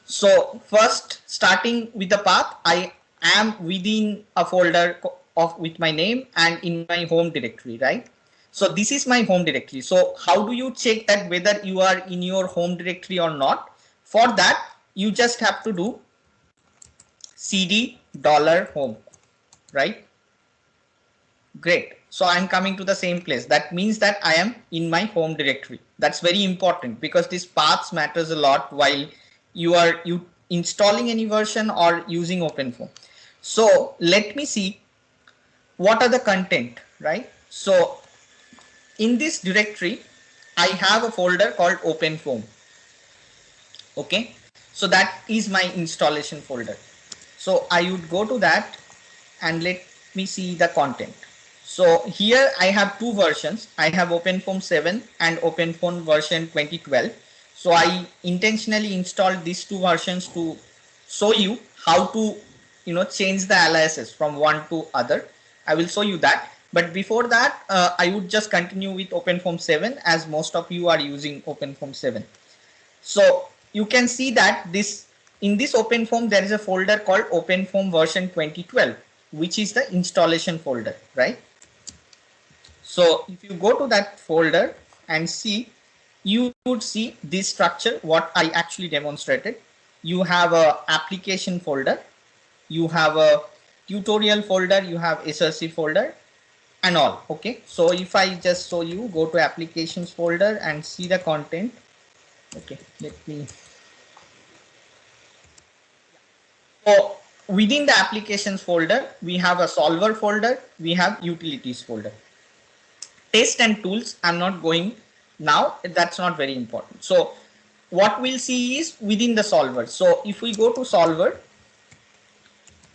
So first, starting with the path, I am within a folder of with my name and in my home directory, right? So this is my home directory. So how do you check that whether you are in your home directory or not? For that, you just have to do cd $home, right? Great. So I'm coming to the same place. That means that I am in my home directory. That's very important because this paths matters a lot while you installing any version or using OpenFOAM. So let me see what are the content, right? So in this directory, I have a folder called OpenFOAM. Okay. So that is my installation folder. So I would go to that and let me see the content. So here I have two versions. I have OpenFOAM 7 and OpenFOAM version 2012. So I intentionally installed these two versions to show you how to change the aliases from one to other. I will show you that. But before that, I would just continue with OpenFOAM 7 as most of you are using OpenFOAM 7. So you can see that in this OpenFOAM there is a folder called OpenFOAM version 2012, which is the installation folder, right? So if you go to that folder and see, you would see this structure, what I actually demonstrated. You have a application folder, you have a tutorial folder, you have SRC folder and all. Okay, so if I just show you, go to applications folder and see the content. Okay, let me. So within the applications folder, we have a solver folder, we have utilities folder. Test and tools, I'm not going now, that's not very important. So what we'll see is within the solver. So if we go to solver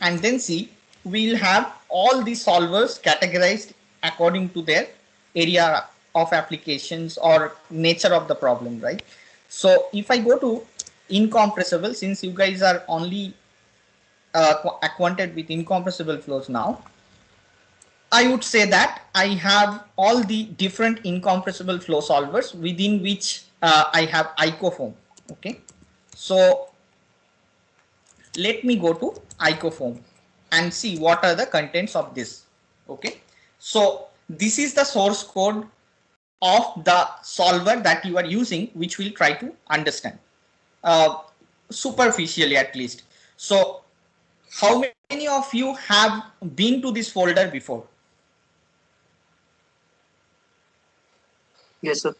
and then see, we'll have all the solvers categorized according to their area of applications or nature of the problem, right? So if I go to incompressible, since you guys are only acquainted with incompressible flows now, I would say that I have all the different incompressible flow solvers within which I have icofoam. Okay, so let me go to icofoam and see what are the contents of this. Okay, so this is the source code of the solver that you are using, which we'll try to understand superficially at least. So how many of you have been to this folder before? Yes, sir.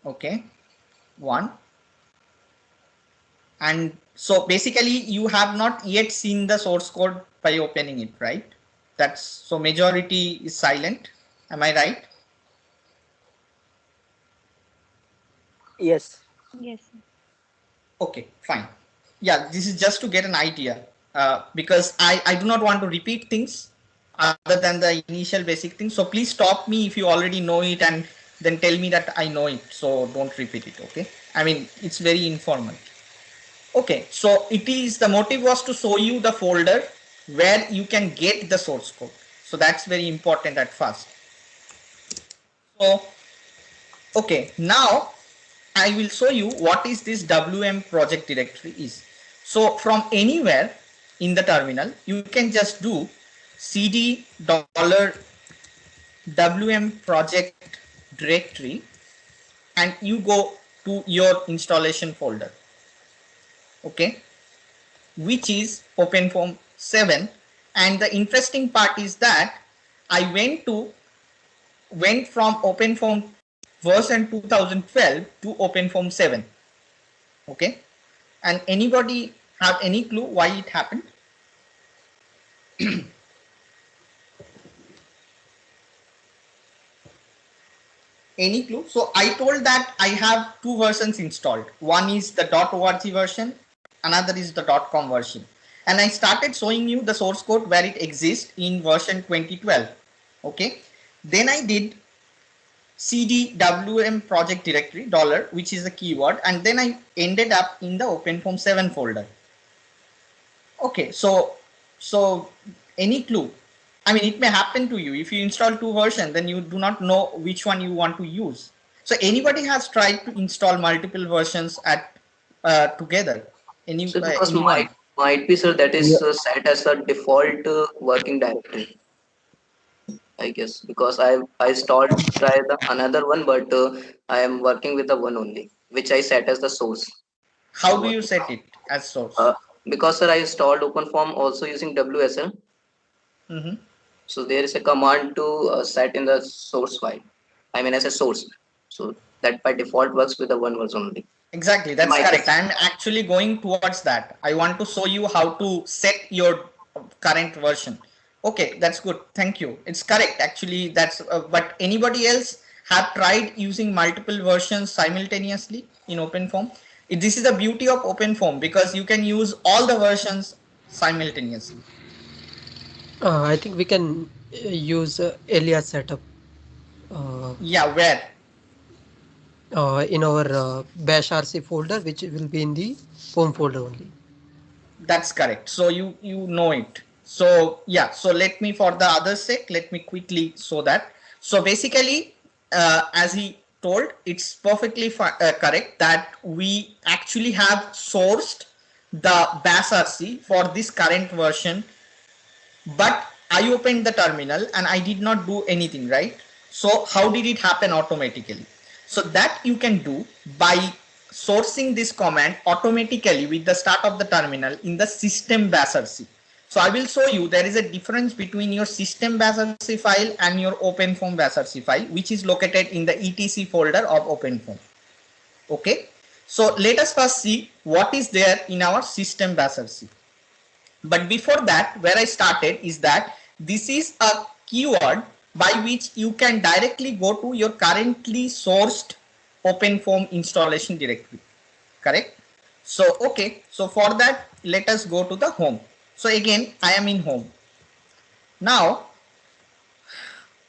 Okay, one. And so basically you have not yet seen the source code by opening it, right? That's so majority is silent. Am I right? Yes. Yes. Okay, fine. Yeah, this is just to get an idea because I do not want to repeat things other than the initial basic things. So please stop me if you already know it and then tell me that I know it. So don't repeat it. Okay. I mean, it's very informal. Okay, so it is the motive was to show you the folder where you can get the source code. So that's very important at first. So, okay, now I will show you what is this WM project directory is. So from anywhere in the terminal, you can just do cd $WM project directory and you go to your installation folder. Okay, which is OpenFOAM 7. And the interesting part is that I went from OpenFOAM version 2012 to OpenFOAM 7. Okay, and anybody have any clue why it happened? Any clue? So I told that I have two versions installed. One is the .org version, another is the .com version. And I started showing you the source code where it exists in version 2012. Okay. Then I did cd wm project directory $, which is the keyword, and then I ended up in the OpenFOAM 7 folder. Okay, so any clue? I mean, it may happen to you if you install two versions, then you do not know which one you want to use. So anybody has tried to install multiple versions at together? So because Anyone? might be, sir, that Yeah, is set as a default working directory, I guess, because I installed try the another one, but I am working with the one only, which I set as the source. How do you Working. set it as source? Uh, because sir, I installed OpenForm also using WSL. Hmm. So there is a command to set in the source file. I mean as a source. So that by default works with the one version only. Exactly, In that's my correct. case. I'm actually going towards that. I want to show you how to set your current version. Okay, that's good. Thank you. It's correct. Actually, that's but anybody else have tried using multiple versions simultaneously in OpenForm? This is the beauty of OpenForm because you can use all the versions simultaneously. I think we can use alias setup uh, Yeah, where? in our bash rc folder, which will be in the home folder only. That's correct. So you know it. So yeah. So let me for the other sake, let me quickly show that. So basically, as he told, it's perfectly correct that we actually have sourced the bash RC for this current version, but I opened the terminal and I did not do anything, right? So how did it happen automatically? So that you can do by sourcing this command automatically with the start of the terminal in the system basrc. So I will show you there is a difference between your system basrc file and your openform basrc file, which is located in the etc folder of openform. Okay. So let us first see what is there in our system basrc. But before that, where I started is that this is a keyword by which you can directly go to your currently sourced OpenFOAM installation directory. Correct? So, okay. So for that, let us go to the home. So again, I am in home. Now,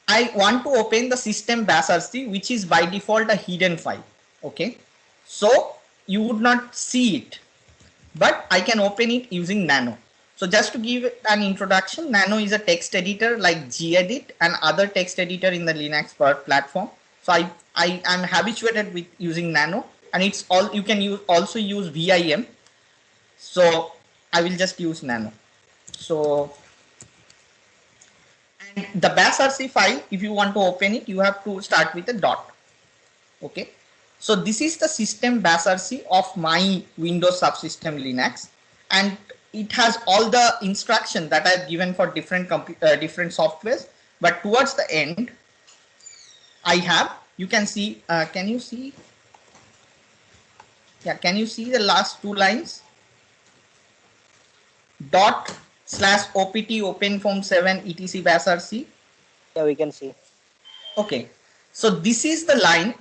I want to open the system basrc, which is by default a hidden file. Okay. So you would not see it, but I can open it using Nano. So just to give an introduction, Nano is a text editor like gedit and other text editor in the Linux platform. So I am habituated with using Nano, and it's all you can use also use Vim. So I will just use Nano. So and the basrc file, if you want to open it, you have to start with a dot. Okay. So this is the system basrc of my Windows subsystem Linux, and it has all the instruction that I've given for different softwares. But towards the end, I have, you can see, can you see? Yeah, can you see the last two lines? Dot slash opt openform 7 etc basrc. Yeah, we can see. Okay, so this is the line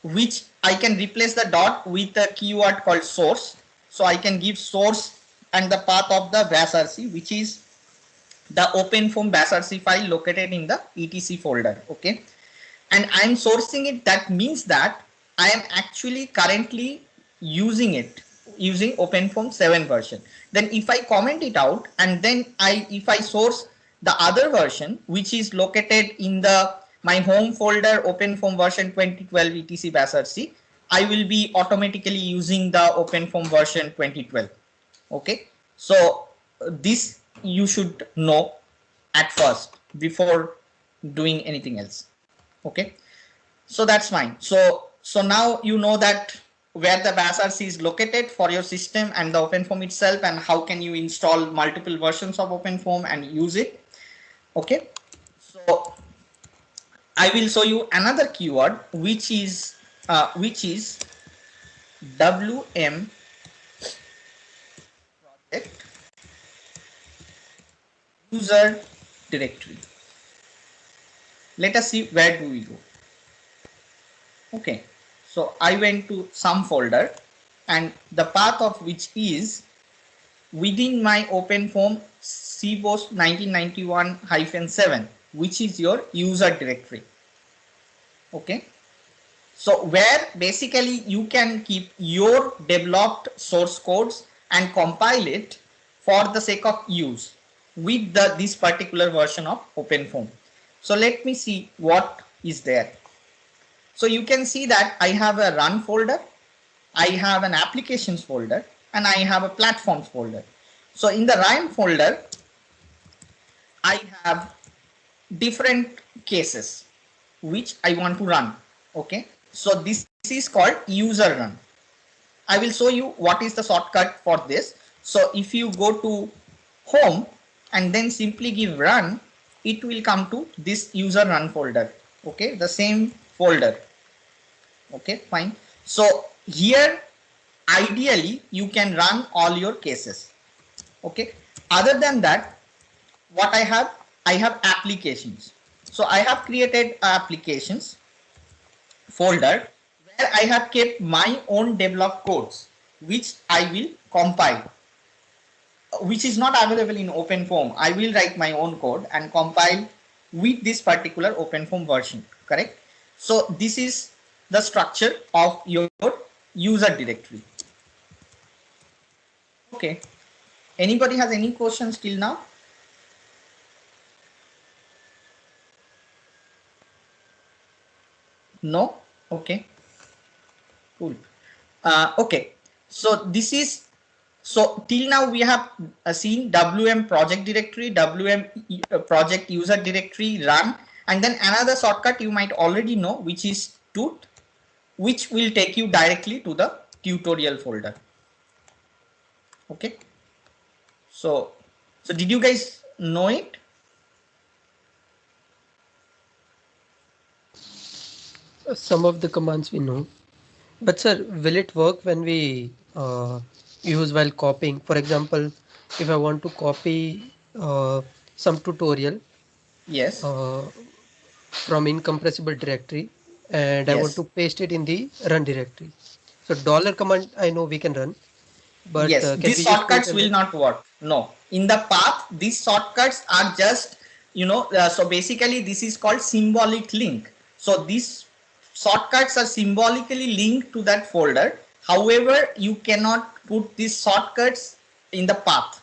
which I can replace the dot with a keyword called source. So I can give source and the path of the basrc, which is the openform basrc file located in the etc folder. Okay, and I'm sourcing it. That means that I am actually currently using it using openform 7 version. Then if I comment it out and then if I source the other version, which is located in the my home folder openform version 2012 etc basrc, I will be automatically using the openform version 2012. Okay, so this you should know at first before doing anything else. Okay, so that's fine. So now you know that where the basrc is located for your system and the openform itself, and how can you install multiple versions of openform and use it. Okay, so I will show you another keyword which is wm project user directory. Let us see where do we go. Okay, so I went to some folder and the path of which is within my openform cbos 1991-7, which is your user directory. Okay, so where basically you can keep your developed source codes and compile it for the sake of use with this particular version of openform. So let me see what is there. So you can see that I have a run folder I have an applications folder and I have a platforms folder. So in the RAM folder, I have different cases which I want to run. Okay, so this is called user run. I will show you what is the shortcut for this. So if you go to home and then simply give run, it will come to this user run folder. Okay, the same folder. Okay, fine. So here ideally you can run all your cases. Okay, other than that, what I have applications. So I have created applications folder where I have kept my own developed codes which I will compile, which is not available in OpenFOAM. I will write my own code and compile with this particular OpenFOAM version, correct? So this is the structure of your user directory. Okay, anybody has any questions till now? No? Okay, cool. Okay, so this is, so till now we have seen WM project directory, WM project user directory, run, and then another shortcut you might already know, which is tut, which will take you directly to the tutorial folder. Okay, so did you guys know it? Some of the commands we know, but sir, will it work when we use while copying? For example, if I want to copy some tutorial Yes. from incompressible directory and I want Yes. to paste it in the run directory. So dollar command I know we can run, but Yes, can these we use tut shortcuts and will run? not work. No, in the path, these shortcuts are just, so basically this is called symbolic link. So these shortcuts are symbolically linked to that folder. However, you cannot put these shortcuts in the path.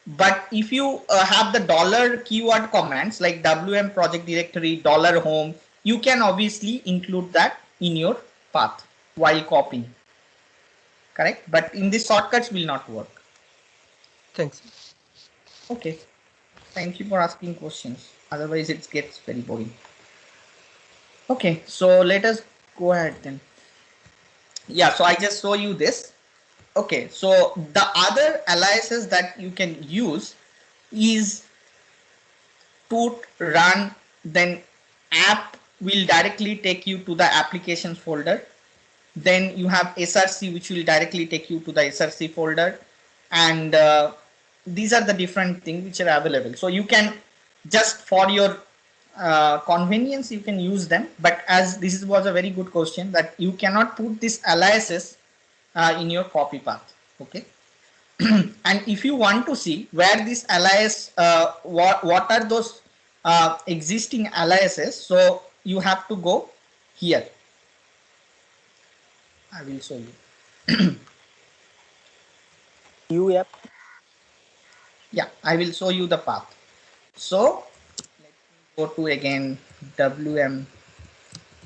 But if you have the dollar keyword commands like WM project directory, dollar home, you can obviously include that in your path while copying. Correct? But in these shortcuts will not work. Thanks. Okay. Thank you for asking questions. Otherwise, it gets very boring. Okay, so let us go ahead then. Yeah, so I just show you this. Okay, so the other aliases that you can use is tut run, then app will directly take you to the applications folder. Then you have src, which will directly take you to the src folder, and these are the different things which are available. So you can just for your convenience you can use them, but as this was a very good question that you cannot put this aliases in your copy path. Okay. And if you want to see where this alias, what are those existing aliases, so you have to go here. I will show you. UF. Yeah, I will show you the path. So let me go to again WM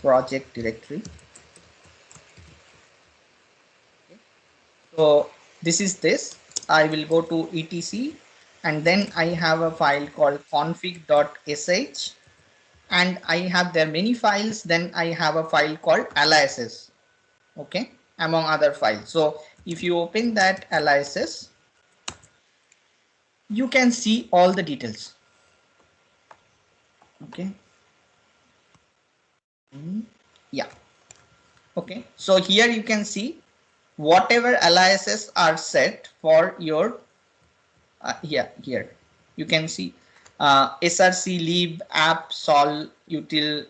project directory. Okay. So this is this. I will go to etc and then I have a file called config.sh, and I have there many files. Then I have a file called aliases. Okay, among other files. So if you open that aliases, you can see all the details. Okay. Yeah. Okay, so here you can see whatever aliases are set for your here you can see src lib app sol util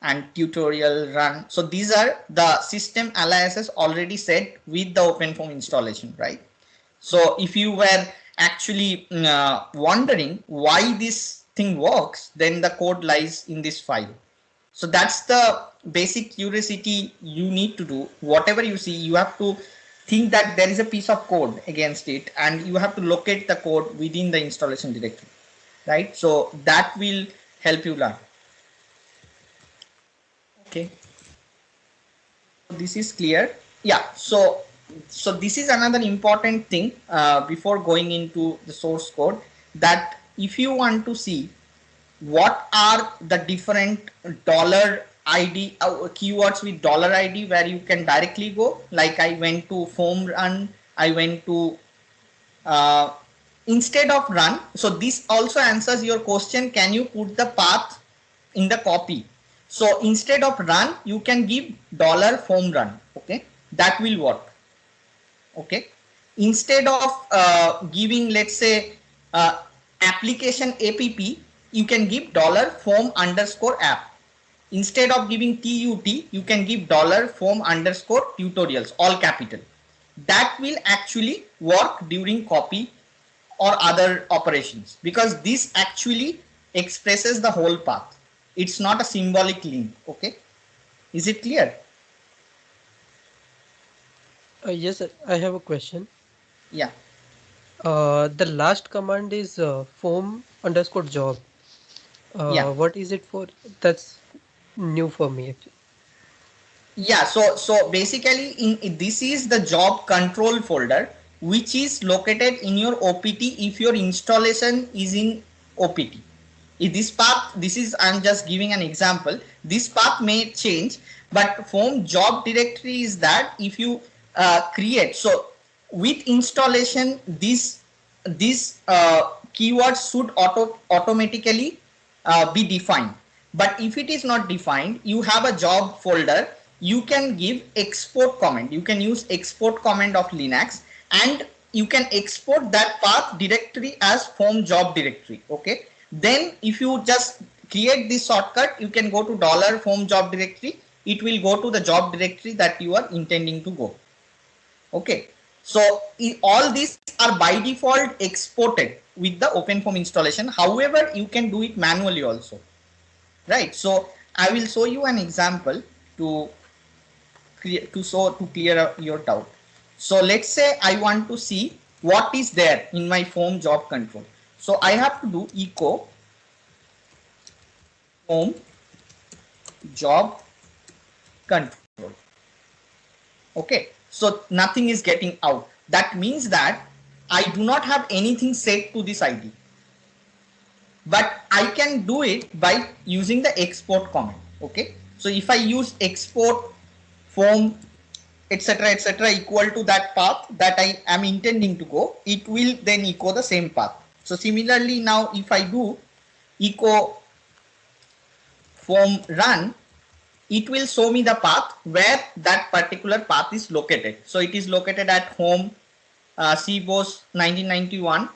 and tutorial run. So these are the system aliases already set with the OpenFOAM installation, right? So if you were actually wondering why this thing works, then the code lies in this file. So that's the basic curiosity you need to do. Whatever you see, you have to think that there is a piece of code against it, and you have to locate the code within the installation directory, right? So that will help you learn. Okay, so this is clear. Yeah, so this is another important thing before going into the source code, that if you want to see what are the different dollar id keywords with dollar id where you can directly go, like I went to foam run, I went to uh, instead of run. So this also answers your question, can you put the path in the copy? So instead of run you can give dollar foam run. Okay, that will work. Okay, instead of giving, let's say, application app, you can give dollar foam underscore app. Instead of giving tut, you can give dollar foam underscore tutorials, all capital. That will actually work during copy or other operations, because this actually expresses the whole path. It's not a symbolic link. Okay, is it clear? Yes, sir. I have a question. Yeah. The last command is form underscore job. Yeah. What is it for? That's new for me actually. Yeah, so basically this is the job control folder, which is located in your OPT if your installation is in OPT. If this path, this is, I'm just giving an example, this path may change, but form job directory is that if you create, so with installation this keywords should automatically be defined. But if it is not defined, you have a job folder, you can give export command, you can use export command of Linux, and you can export that path directory as form job directory. Okay, then if you just create this shortcut, you can go to dollar form job directory, it will go to the job directory that you are intending to go. Okay, so all these are by default exported with the OpenFOAM installation. However, you can do it manually also, right? So I will show you an example to create to clear up your doubt. So let's say I want to see what is there in my form job control. So I have to do echo form job control. Okay, so nothing is getting out. That means that I do not have anything set to this ID, but I can do it by using the export command. Okay, so if I use export form etc equal to that path that I am intending to go, it will then echo the same path. So similarly, now if I do echo form run, it will show me the path where that particular path is located. So it is located at home, CBOS 1991,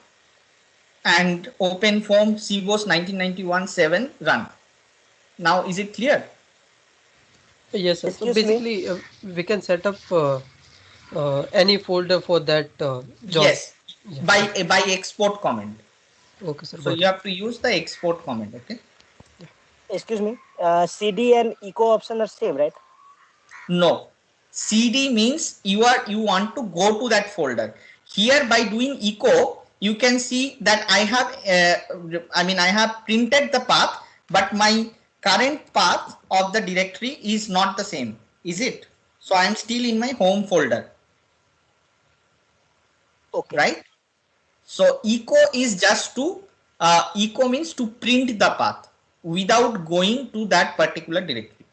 and OpenFOAM CBOS 1991-7 run. Now is it clear? Yes, sir. So Excuse me. basically, we can set up any folder for that job. Yes, Yeah. by export command. Okay, sir. So Got you it. have to use the export command. Okay. Excuse me. CD and echo option are same, right? No, CD means you want to go to that folder. Here by doing echo, you can see that I have I have printed the path, but my current path of the directory is not the same. Is it? So I am still in my home folder, Okay. right? So echo is just to echo means to print the path without going to that particular directory.